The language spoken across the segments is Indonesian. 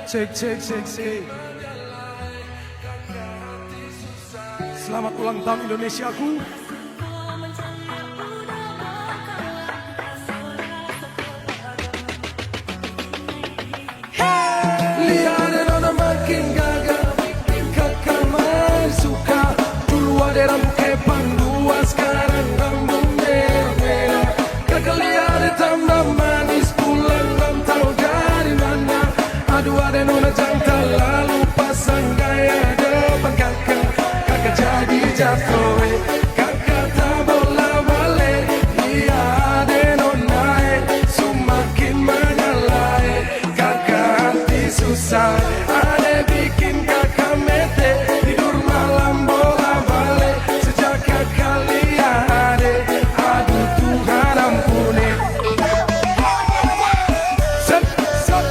Cek cek cek cek. Selamat ulang tahun Indonesiaku. Lihat orang makin gagal, kakak main suka. Dulu ada rambut kepang dua, sekarang rambut merah-merah. Kakak lihat tambah manis, pulang rantau dari mana? Aduh ada nona jantan lalu pasang gaya depan kakak. Kakak jadi jatuh, kakak tak bola balik. Iya ada nona semakin menyalai. Kakak hati susah, ada bikin kakak mete. Tidur malam bola balik. Sejak kakak lihat ade, aduh Tuhan ampuni. Set, set.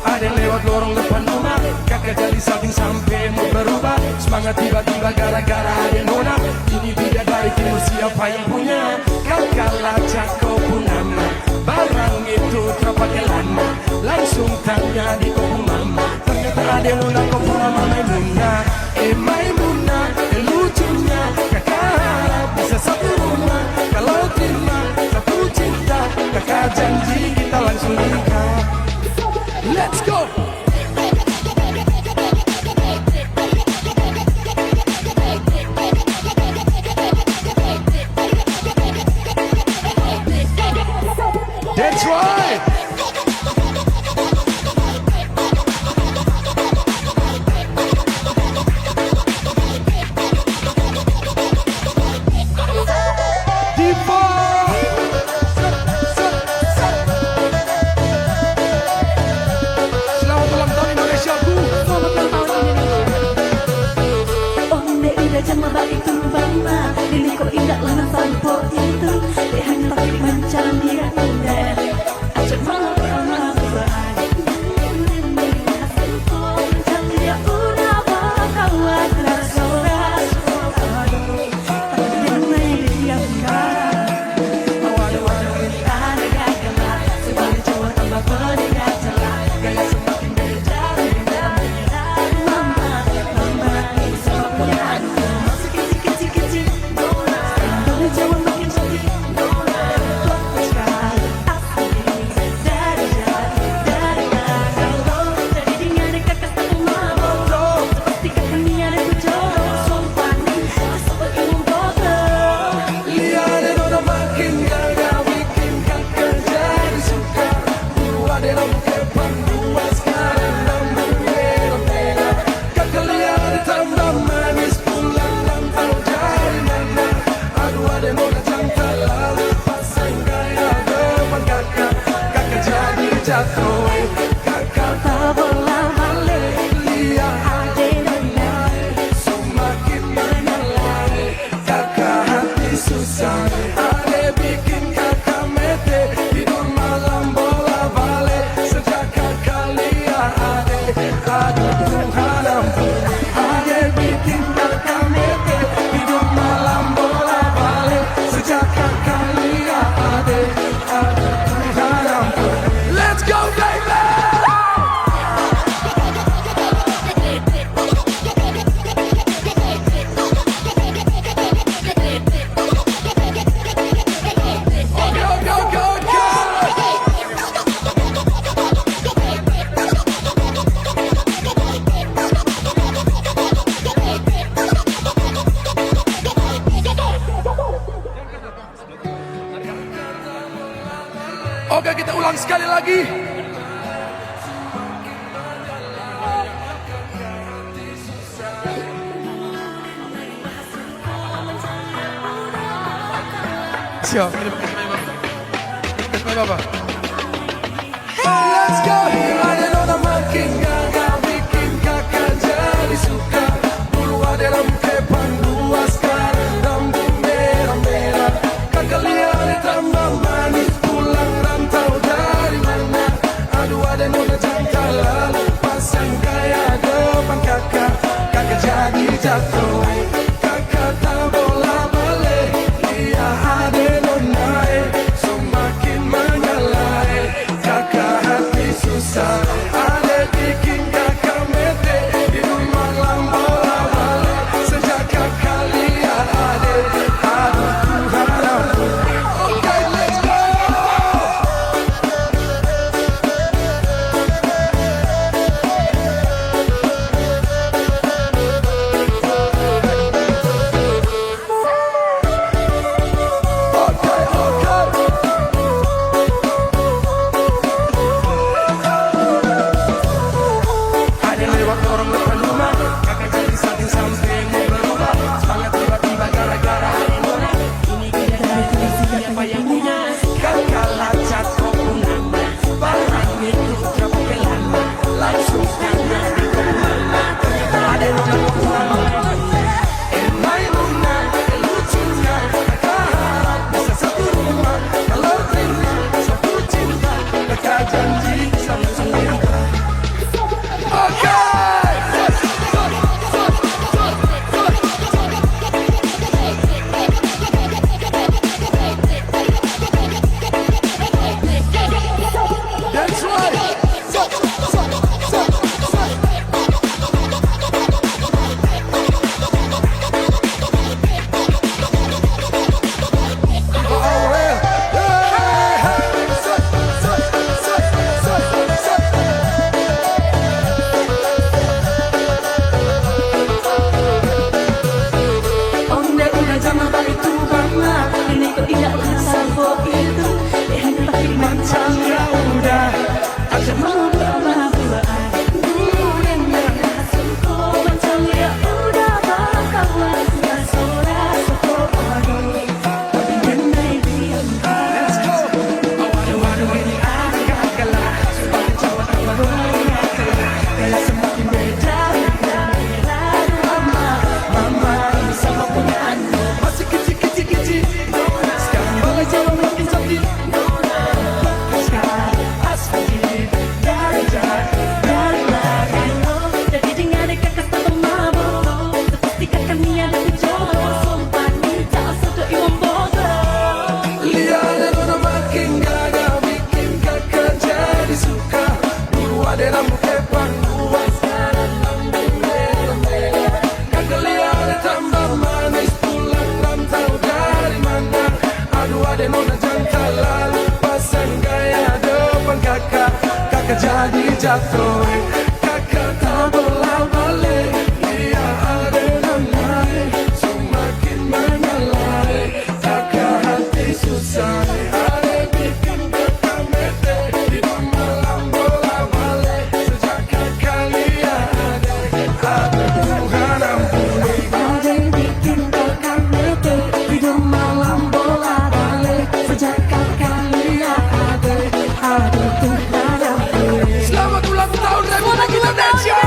Ada lewat lorong depan rumah, kakak jadi salting sampai mau berubah. Semangat tiba-tiba gara-gara ada nona. Ini bidadari timur siapa yang punya? Kakak lacak kau pun nama. Barang itu terpakai lama. Langsung tanya di kau mama. Ternyata ada nona kau pun nama Maimunah. Maimunah, lucunya kakak harap bisa satu rumah. Kalau terima satu cinta, kakak janji kita langsung nikah. Let's go! That's right! Diva! Selamat ulang tahun Indonesiaku! Selamat ulang tahun Indonesia. Oh nek ida jama baik tu bamba. Dili ko indah lana sampo itu. Dia hanya tapi mancan dia indah. Ajak malam berbahagia. Asalku mancan dia udah bakawat rasoras. Aduh, yang lain dia enggak. Waduh, kita negara gelap. Sebagai cowok tambah peningkat celah. Gaya semakin beda. Mama, ini semua punya aku. Masih kecil-kecil Dona. Boleh jawab makin cantik Dona. Tuh sekali asli dari kalau jadi dengan kakak satu mabok. Seperti kakak ni ada jodoh. Sumpah nih seperti bodoh. Lihat nona makin gagal, bikin kakak jadi suka. Dulu ada rambut kepang dua, sekarang rambut merah-merah. Kakak lihat tambah manis, pulang rantau dari mana? Aduh ada nona jantan lalu pasang gaya depan kakak. Kakak jadi jatuh, kakak tak bola balik. Lihat Ada nona. semakin menyalai. Kakak hati susah, ada bikin kakak mete. Tidur malam bola balik. Sejak kakak lihat ade, aduh Tuhan ampuni. Ada bikin kakak mete. Tidur malam bola balik. Sejak kakak lihat ade, aduh Tuhan ampuni. Let's go baby! Go, go, go, go! Oke, kita ulang sekali lagi. Siap, ini pakai Bapak. Let's go. Ada nona makin gagal, bikin kakak jadi suka. Dulu ada rambut kepang dua, sekarang rambut merah-merah. Kakak lihat tambah manis, pulang rantau dari mana? Nona jantalan pasang gaya depan kakak. Kakak jadi jatuh, kakak tak bolak-balik. Dia adrenalin semakin menyalai. Kakak hati susah, ada bikin kakak mete. Hidup malam bolak-balik sejak kakak lihat ada Tuhan ampuni. Ada yang bikin kakak mete. Hidup malam bolak-balik sejak kakak lihat ada Tuhan ampuni. Selamat ulang tahun Republik Indonesia.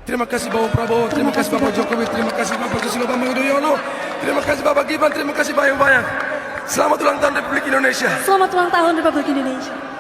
Terima kasih Bapak Prabowo, terima kasih Bapak Jokowi, terima kasih Bapak Susilo Bambang Yudhoyono, terima kasih Bapak Gibran, terima kasih banyak-banyak. Selamat ulang tahun Republik Indonesia. Selamat ulang tahun Republik Indonesia.